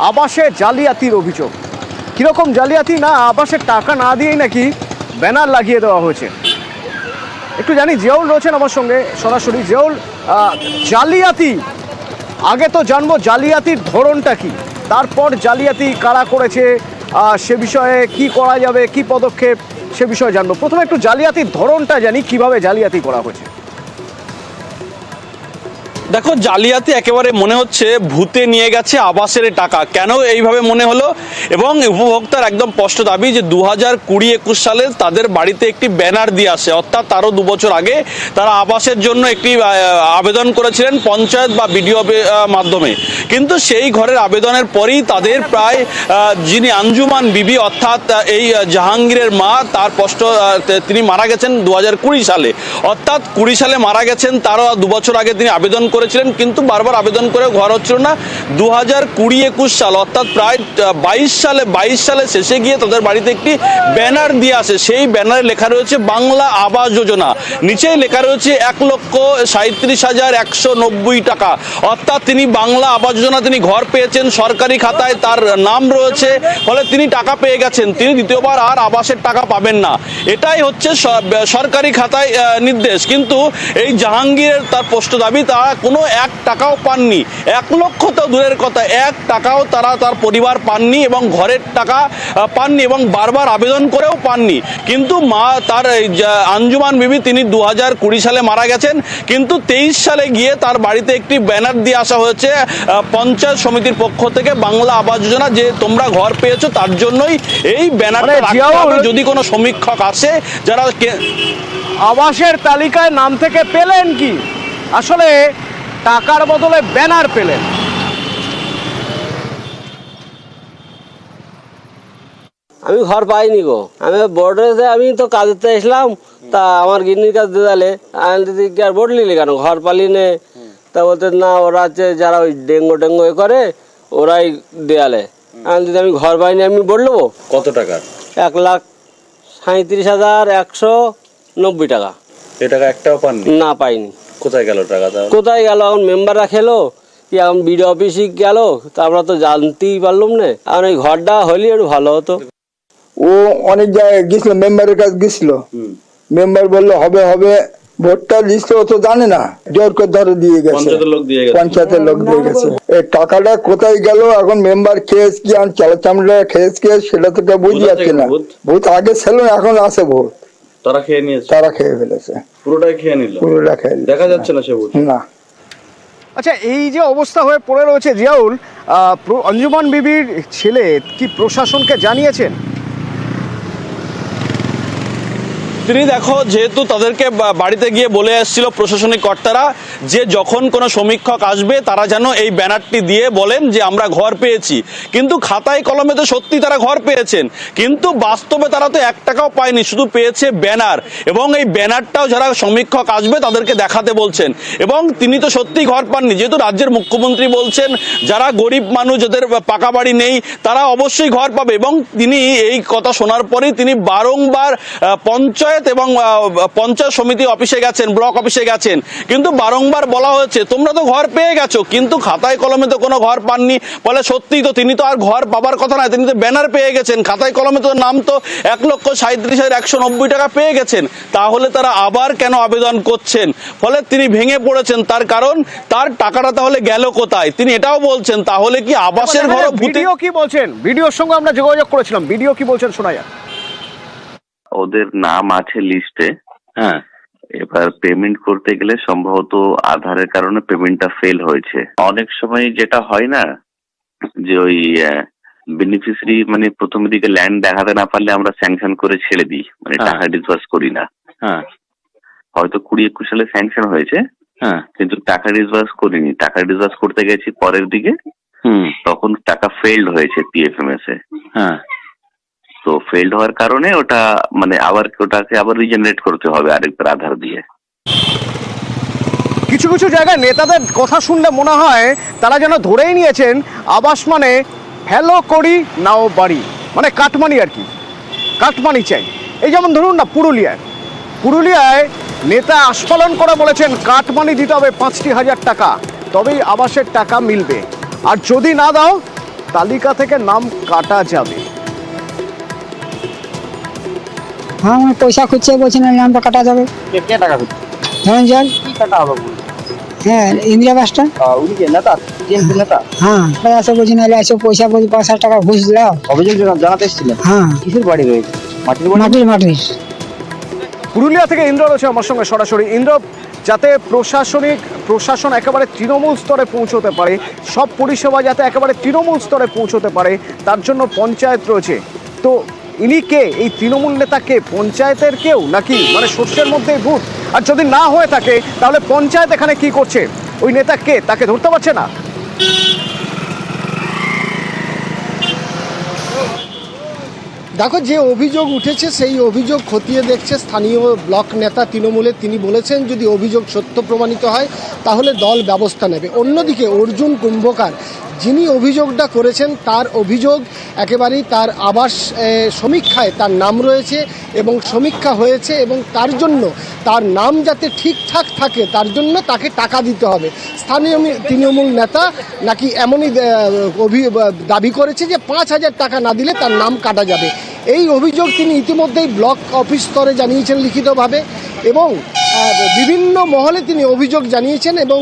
আবাসে জালিয়াতির অভিযোগ। কীরকম জালিয়াতি? না, আবাসের টাকা না দিয়েই নাকি ব্যানার লাগিয়ে দেওয়া হয়েছে। একটু জানি, জিয়াউল রয়েছেন আমার সঙ্গে সরাসরি। জিয়াউল, জালিয়াতি, আগে তো জানবো জালিয়াতির ধরনটা কি, তারপর জালিয়াতি কারা করেছে সে বিষয়ে কি করা যাবে, কি পদক্ষেপ সে বিষয়ে জানবো। প্রথমে একটু জালিয়াতির ধরনটা জানি, কিভাবে জালিয়াতি করা হয়েছে। দেখো, জালিয়াতি একেবারে মনে হচ্ছে ভূতে নিয়ে গেছে আবাসের টাকা। কেন এইভাবে মনে হলো? এবং উপভোক্তার একদম স্পষ্ট দাবি যে 2020-21 সালে তাদের বাড়িতে একটি ব্যানার দিয়ে আসে, অর্থাৎ তারও 2 বছর আগে তারা আবাসের জন্য একটি আবেদন করেছিলেন পঞ্চায়েত বা বিডিও মাধ্যমে। কিন্তু সেই ঘরের আবেদনের পরই তাদের প্রায় যিনি আঞ্জুমান বিবি, অর্থাৎ এই জাহাঙ্গীরের মা, তার স্পষ্ট তিনি মারা গেছেন 2020 সালে, অর্থাৎ 20 সালে মারা গেছেন। তারও 2 বছর আগে তিনি আবেদন করেছিলেন, কিন্তু বারবার আবেদন করেও ঘর হচ্ছিল না। 2020-21 সাল অর্থাৎ প্রায় 22 সালে শেষে গিয়ে তাদের বাড়িতে একটি ব্যানার দিয়ে আসে। সেই ব্যানারে লেখা রয়েছে বাংলা আবাস যোজনা, নিচেই লেখা রয়েছে 1,37,190 টাকা। অর্থাৎ তিনি বাংলা আবাস যোজনা, তিনি ঘর পেয়েছেন, সরকারি খাতায় তার নাম রয়েছে, ফলে তিনি টাকা পেয়ে গেছেন। তিনি দ্বিতীয়বার আর আবাসের টাকা পাবেন না, এটাই হচ্ছে সরকারি খাতায় নির্দেশ। কিন্তু এই জাহাঙ্গীরের তার স্পষ্ট দাবি তারা কোনো 1 টাকাও পাননি। 1 লক্ষ তো দূরের কথা, 1 টাকাও তার পরিবার পাননি এবং ঘরের টাকা পাননি এবং বারবার আবেদন করেও পাননি। কিন্তু মা, তার আঞ্জুমান বিবি, তিনি 2020 সালে মারা গেছেন, কিন্তু 23 সালে গিয়ে তার বাড়িতে একটি ব্যানার দিয়ে আসা হয়েছে পঞ্চায়েত সমিতির পক্ষ থেকে, বাংলা আবাস যোজনা, যে তোমরা ঘর পেয়েছো তার জন্যই এই ব্যানারটা রাখতে হবে। যদি কোনো সমীক্ষক আসে যারা আবাসের তালিকায় নাম থেকে পেলেন কি আসলে টাকার বদলে ব্যানার পেলেন? আমি ঘর পাইনি গো, আমি বোর্ডে, আমি তো কাজেতে এসলাম, তা আমার গিন্নির কাছে দিদালে আমি দিদি আর বোর্ড নিলি কেন, ঘর পালি নে? তা বলতে না, ওরা আছে যারা ওই ডেঙ্গো এ করে, ওরাই দেয়ালে। আমি দিদি আমি ঘর পাইনি, আমি বোর্ড নেবো। কত টাকা? 1,37,190 টাকা। এ টাকা একটাও পাননি? না, পাইনি। কোথায় গেল টাকা? কোথায় গেল? এখন মেম্বাররা খেলো কি, এখন বিডিও অফিসে গেল, তা আমরা তো জানতেই পারলাম না। এখন এই ঘরটা হলে একটু ভালো হতো। ও অনেক জায়গায় গেছিল, মেম্বারের কাছে গেছিল, মেম্বার বললো হবে হবে, ভোটটা লিস্ট ও তো জানে না, জোর করে ধরে দিয়ে গেছে, পঞ্চায়েতের লোক দিয়ে গেছে। এই টাকাটা কোথায় গেল এখন মেম্বার খেয়েছে কি, আর চামড়া খেয়েছে কি, সেটা তো কেউ বুঝতে যাচ্ছে না। ভোট আগে ছিল, এখন আছে ভোট, তারা খেয়ে নিয়েছে, তারা খেয়ে ফেলেছে, পুরোটাই খেয়ে নিল, পুরোটা খেয়ে দেখা যাচ্ছে না সে ভোট না। আচ্ছা, এই যে অবস্থা হয়ে পড়ে রয়েছে, জিয়াউল, আঞ্জুমান বিবির ছেলে কি প্রশাসনকে জানিয়েছেন? তিনি, দেখো, যেহেতু তাদেরকে বাড়িতে গিয়ে বলে এসেছিল প্রশাসনিক কর্তারা যে যখন কোনো সমীক্ষক আসবে তারা যেন এই ব্যানারটি দিয়ে বলেন যে আমরা ঘর পেয়েছি। কিন্তু খাতায় কলমে তো সত্যি তারা ঘর পেয়েছেন, কিন্তু বাস্তবে তারা তো 1 টাকাও পায়নি, শুধু পেয়েছে ব্যানার। এবং এই ব্যানারটাও যারা সমীক্ষক আসবে তাদেরকে দেখাতে বলছেন। এবং তিনি তো সত্যিই ঘর পাননি, যেহেতু রাজ্যের মুখ্যমন্ত্রী বলছেন যারা গরিব মানুষ, যাদের পাকা বাড়ি নেই, তারা অবশ্যই ঘর পাবে। এবং তিনি এই কথা শোনার পরেই তিনি বারংবার পঞ্চায়েত এবং পঞ্চায়েত সমিতি অফিসে গেছেন, ব্লক অফিসে গেছেন, কিন্তু বারংবার বলা হয়েছে তোমরা তো ঘর পেয়ে গেছো, কিন্তু খাতায় কলমে তো কোনো ঘর পাননি। বলে সত্যি তো, তিনি তো আর ঘর পাবার কথা নয়, তিনি তো ব্যানার পেয়ে গেছেন, খাতায় কলমে তো নাম তো 1,37,190 টাকা পেয়ে গেছেন। তাহলে তারা আবার কেন আবেদন করছেন? ফলে তিনি ভেঙে পড়েছেন, তার কারণ তার টাকাটা তাহলে গেল কোথায়? তিনি এটাও বলছেন তাহলে কি আবাসের ঘর? ভিডিও কি বলছেন? ভিডিওর সঙ্গে আমরা যোগাযোগ করেছিলাম, ভিডিও কি বলছেন শোনা যাক। ওদের নাম আছে লিস্টে। হ্যাঁ, এবার পেমেন্ট করতে গেলে সম্ভবত আধারের কারণে পেমেন্টটা ফেল হয়েছে। অনেক সময় যেটা হয় না, যে ওই বেনিফিশিয়ারি মানে প্রথম দিকে ল্যান্ড দেখাতে না পারলে আমরা স্যাংশন করে ছেড়ে দিই, মানে টাকা ডিসবার্স করি না। হ্যাঁ, হয়তো 20-21 সালে স্যাংশন হয়েছে, হ্যাঁ, কিন্তু টাকা ডিসবার্স করিনি। টাকা ডিসবার্স করতে গেছি পরের দিকে, তখন টাকা ফেলড হয়েছে পিএফএমএস এ। হ্যাঁ, তো ফেলড হওয়ার কারণে ওটা মানে ওটাকে আবার রিজেনারেট করতে হবে আরেকবার আধার দিয়ে। কিছু কিছু জায়গায় নেতাদের কথা শুনলে মনে হয় তারা যেন ধরেই নিয়েছেন আবাস মানে হ্যালো করি নাও বাড়ি, মানে কাটমানি আর কি, কাটমানি চাই। এই যেমন ধরুন না, পুরুলিয়ায় নেতা আস্ফালন করে বলেছেন কাটমানি দিতে হবে 5,000 টাকা, তবেই আবাসের টাকা মিলবে, আর যদি না দাও তালিকা থেকে নাম কাটা যাবে। হ্যাঁ আমার পয়সা খুঁজছে, বলছে না নামটা কাটা যাবে। কে টাকা খুঁজছে? ধনঞ্জয়। কি কাটা হবে? হ্যাঁ ইন্দিরা বাসটা। উনি কে নেতা? টিএমসি নেতা? হ্যাঁ আসো বলছি না এসে পয়সা বলছি 5,000 টাকা ঘুষ দাও। অভিযোগ জানাতে এসেছিলেন? হ্যাঁ কিসের বাড়ি রয়েছে? মাটির বাড়ি? মাটির। পুরুলিয়া থেকে ইন্দ্র রয়েছে আমার সঙ্গে সরাসরি। ইন্দ্র, যাতে প্রশাসন একেবারে তৃণমূল স্তরে পৌঁছতে পারে, সব পরিষেবা যাতে একেবারে তৃণমূল স্তরে পৌঁছতে পারে, তার জন্য পঞ্চায়েত রয়েছে। তো ইনি কে? এই তৃণমূল নেতা কে? পঞ্চায়েতের কেউ নাকি মানে শস্যের মধ্যেই ভূত? আর যদি না হয়ে থাকে তাহলে পঞ্চায়েত এখানে কি করছে? ওই নেতা কে? তাকে ধরতে পারছে না? দেখো, যে অভিযোগ উঠেছে সেই অভিযোগ খতিয়ে দেখছে স্থানীয় ব্লক নেতা তৃণমূলের। তিনি বলেছেন যদি অভিযোগ সত্য প্রমাণিত হয় তাহলে দল ব্যবস্থা নেবে। অন্যদিকে অর্জুন কুম্ভকার, যিনি অভিযোগটা করেছেন, তার অভিযোগ একেবারেই তার আবাস সমীক্ষায় তার নাম রয়েছে এবং সমীক্ষা হয়েছে এবং তার জন্য তার নাম যাতে ঠিকঠাক থাকে তার জন্য তাকে টাকা দিতে হবে। স্থানীয় তৃণমূল নেতা নাকি এমনই দাবি করেছে যে 5,000 টাকা না দিলে তার নাম কাটা যাবে। এই অভিযোগ তিনি ইতিমধ্যেই ব্লক অফিস স্তরে জানিয়েছেন লিখিতভাবে এবং বিভিন্ন মহলে তিনি অভিযোগ জানিয়েছেন এবং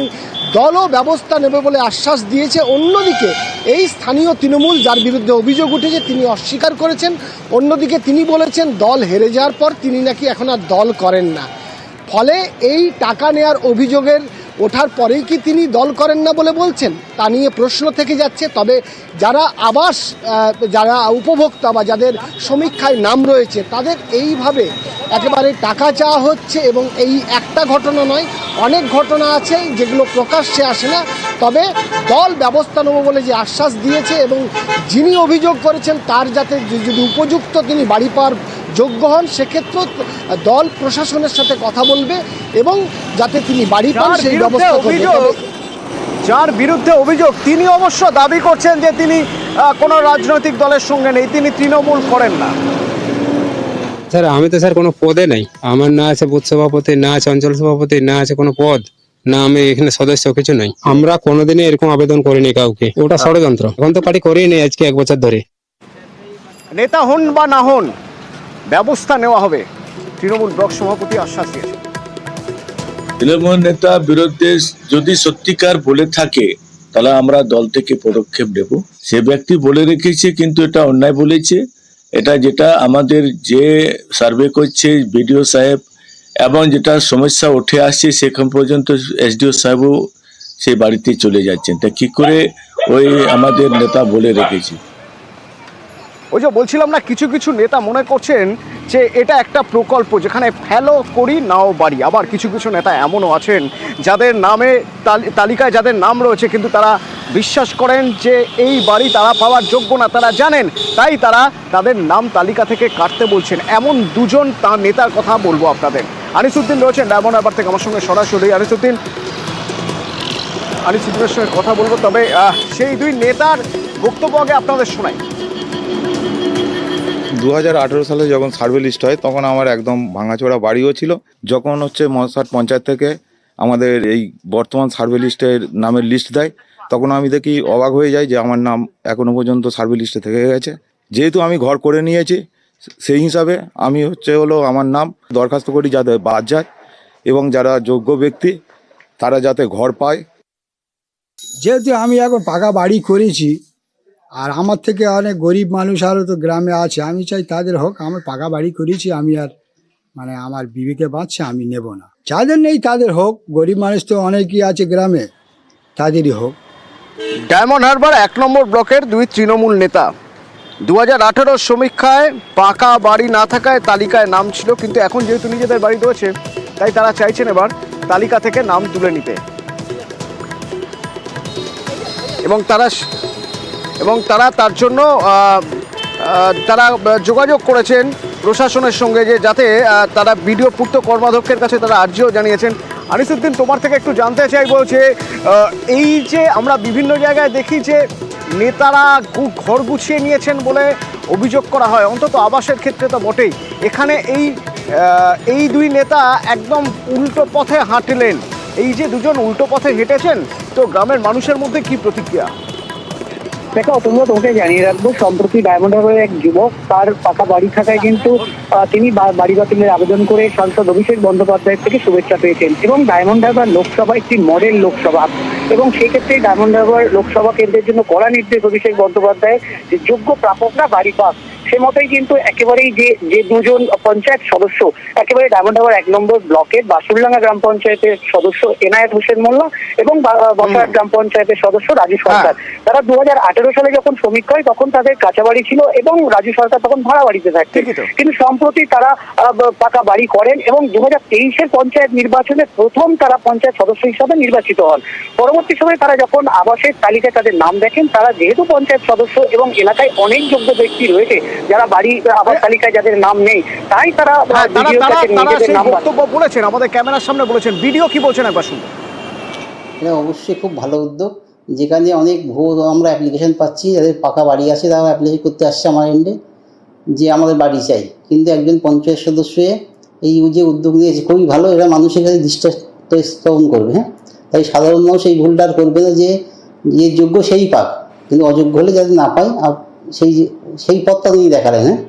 দলও ব্যবস্থা নেবে বলে আশ্বাস দিয়েছে। অন্যদিকে এই স্থানীয় তৃণমূল যার বিরুদ্ধে অভিযোগ উঠেছে তিনি অস্বীকার করেছেন। অন্যদিকে তিনি বলেছেন দল হেরে যাওয়ার পর তিনি নাকি এখন আর দল করেন না। ফলে এই টাকা নেয়ার অভিযোগের ওঠার পরেই কি তিনি দল করেন না বলে বলছেন, তা নিয়ে প্রশ্ন থেকে যাচ্ছে। তবে যারা যারা উপভোক্তা বা যাদের সমীক্ষায় নাম রয়েছে তাদের এইভাবে একেবারে টাকা চাওয়া হচ্ছে এবং এই একটা ঘটনা নয়, অনেক ঘটনা আছে যেগুলো প্রকাশ্যে আসে না। তবে দল ব্যবস্থা নেব বলে যে আশ্বাস দিয়েছে এবং যিনি অভিযোগ করেছেন তার যাতে যদি উপযুক্ত তিনি বাড়ি পাওয়ার যোগ্য হন সেক্ষেত্রেও দল প্রশাসনের সাথে কথা বলবে এবং যাতে তিনি বাড়ি পান সেই ব্যবস্থা করবে। যার বিরুদ্ধে অভিযোগ তিনি অবশ্য দাবি করছেন যে তিনি কোনো রাজনৈতিক দলের সঙ্গে নেই, তিনি তৃণমূল করেন না। স্যার আমি তো স্যার কোনো পদে নাই, আমার না আছে বুথ সভাপতি, না আছে অঞ্চল সভাপতি, না আছে কোনো পদ, না আমি এখানে সদস্য, কিছু নাই। আমরা কোনোদিনই এরকম আবেদন করিনি কাউকে, ওটা ষড়যন্ত্র। এখন তো পার্টি করেই নেই আজকে 1 বছর ধরে। নেতা হন বা না হন ব্যবস্থা নেওয়া হবে, তৃণমূল ব্লক সভাপতি আশ্বাস দিয়েছে। তৃণমূল নেতা বিরুদ্ধে যদি সত্যিকার বলে থাকে তাহলে আমরা দল থেকে পদক্ষেপ নেব। সে ব্যক্তি বলে রেখেছে কিন্তু এটা অন্যায় বলেছে। এটা যেটা আমাদের যে সার্ভে করছে বিডিও সাহেব এবং যেটা সমস্যা উঠে আসছে সেখান পর্যন্ত এসডিও সাহেবও সেই বাড়িতে চলে যাচ্ছেন। তা কি করে ওই আমাদের নেতা বলে রেখেছে? ওই যে বলছিলাম না, কিছু কিছু নেতা মনে করছেন যে এটা একটা প্রকল্প যেখানে ফেলো করি নাও বাড়ি। আবার কিছু কিছু নেতা এমনও আছেন যাদের নামে তালিকায় যাদের নাম রয়েছে কিন্তু তারা বিশ্বাস করেন যে এই বাড়ি তারা পাওয়ার যোগ্য না, তারা জানেন, তাই তারা তাদের নাম তালিকা থেকে কাটতে বলছেন। এমন দুজন তার নেতার কথা বলবো আপনাদের। আনিসুদ্দিন রয়েছেন ডায়মন্ড হারবার থেকে আমার সঙ্গে সরাসরি। আনিসুদ্দিনের সঙ্গে কথা বলবো, তবে সেই দুই নেতার বক্তব্য আগে আপনাদের শোনাই। 2018 সালে যখন সার্ভে লিস্ট হয় তখন আমার একদম ভাঙাচোরা বাড়িও ছিল। যখন মনসাট পঞ্চায়েত থেকে আমাদের এই বর্তমান সার্ভে লিস্টের নামের লিস্ট দেয় তখন আমি দেখি অবাক হয়ে যাই যে আমার নাম এখনো পর্যন্ত সার্ভে লিস্টে থেকে গেছে। যেহেতু আমি ঘর করে নিয়েছি সেই হিসাবে আমি আমার নাম দরখাস্ত করি যাতে বাদ যায় এবং যারা যোগ্য ব্যক্তি তারা যাতে ঘর পায়। যেহেতু আমি এখন পাকা বাড়ি করেছি আর আমার থেকে অনেক গরিব মানুষ আরও তো গ্রামে আছে, আমি চাই তাদের হোক। আমার পাকা বাড়ি করেছি, আমি আর আমার বিবেকে বাঁচছে, আমি নেব না। যাদের নেই তাদের হোক, গরিব মানুষ তো অনেকই আছে গ্রামে, তাদেরই হোক। ডায়মন্ড হারবার 1 নম্বর ব্লকের দুই তৃণমূল নেতা 2018 সমীক্ষায় পাকা বাড়ি না থাকায় তালিকায় নাম ছিল, কিন্তু এখন যেহেতু নিজেদের বাড়ি রয়েছে তাই তারা চাইছেন এবার তালিকা থেকে নাম তুলে নিতে এবং তারা তার জন্য তারা যোগাযোগ করেছেন প্রশাসনের সঙ্গে যে যাতে তারা বিডিও পূর্ত কর্মাধ্যক্ষের কাছে তারা আর্জিও জানিয়েছেন। আনিসুদ্দিন, তোমার থেকে একটু জানতে চাইবো যে এই যে আমরা বিভিন্ন জায়গায় দেখি যে নেতারা ঘর গুছিয়ে নিয়েছেন বলে অভিযোগ করা হয়, অন্তত আবাসের ক্ষেত্রে তো বটেই, এখানে এই দুই নেতা একদম উল্টো পথে হাঁটলেন। এই যে দুজন উল্টো পথে হেঁটেছেন, তো গ্রামের মানুষের মধ্যে কি প্রতিক্রিয়া? দেখো অতএব তোমাকে জানিয়ে রাখবো, সম্প্রতি ডায়মন্ড হারবারের এক যুবক তার পাকা বাড়ি থাকায় কিন্তু তিনি বাড়ি বাতিলের আবেদন করে সাংসদ অভিষেক বন্দ্যোপাধ্যায়ের থেকে শুভেচ্ছা পেয়েছেন। এবং ডায়মন্ড হারবার লোকসভা একটি মডেল লোকসভা, এবং সেই ক্ষেত্রে ডায়মন্ড হারবার লোকসভা কেন্দ্রের জন্য কড়া নির্দেশ অভিষেক বন্দ্যোপাধ্যায়ের যে যোগ্য প্রাপকরা বাড়ি পাক, সে মতোই কিন্তু একেবারেই যে দুজন পঞ্চায়েত সদস্য একেবারে ডায়মন্ড হারবার 1 নম্বর ব্লকের বাসুরডাঙ্গা গ্রাম পঞ্চায়েতের সদস্য এনায়েত হোসেন মোল্লা এবং বসার গ্রাম পঞ্চায়েতের সদস্য রাজু সরকার, তারা 2018 সালে যখন সমীক্ষা হয় তখন তাদের কাঁচা বাড়ি ছিল এবং রাজু সরকার তখন ভাড়া বাড়িতে থাকতেন। কিন্তু সম্প্রতি তারা পাকা বাড়ি করেন এবং 2023-এর পঞ্চায়েত নির্বাচনে প্রথম তারা পঞ্চায়েত সদস্য হিসাবে নির্বাচিত হন। পরবর্তী সময়ে তারা যখন আবাসের তালিকায় তাদের নাম দেখেন, তারা যেহেতু পঞ্চায়েত সদস্য এবং এলাকায় অনেক যোগ্য ব্যক্তি রয়েছে যারা বাড়ি আবাস তালিকায় যাদের নাম নেই, তাই তারা নিজেদের নাম বক্তব্য বলেছেন, আমাদের ক্যামেরার সামনে বলেছেন। ভিডিও কি বলছেন একবার শুনুন। এটা অবশ্যই খুব ভালো উদ্যোগ, যেখানে অনেক আমরা অ্যাপ্লিকেশন পাচ্ছি, যাদের পাকা বাড়ি আছে তারা অ্যাপ্লাই করতে আসছে আমার এন্ডে যে আমাদের বাড়ি চাই, কিন্তু একজন পঞ্চায়েত সদস্য এই যে উদ্যোগ নিয়েছে খুবই ভালো। এরা মানুষের কাছে দৃষ্টান্ত স্থাপন করবে। হ্যাঁ, তাই সাধারণ মানুষ এই ভুলটা আর করবে না যে যোগ্য সেই পাক, কিন্তু অযোগ্য হলে যাতে না পায় সেই পথটা তিনি দেখালেন। হ্যাঁ।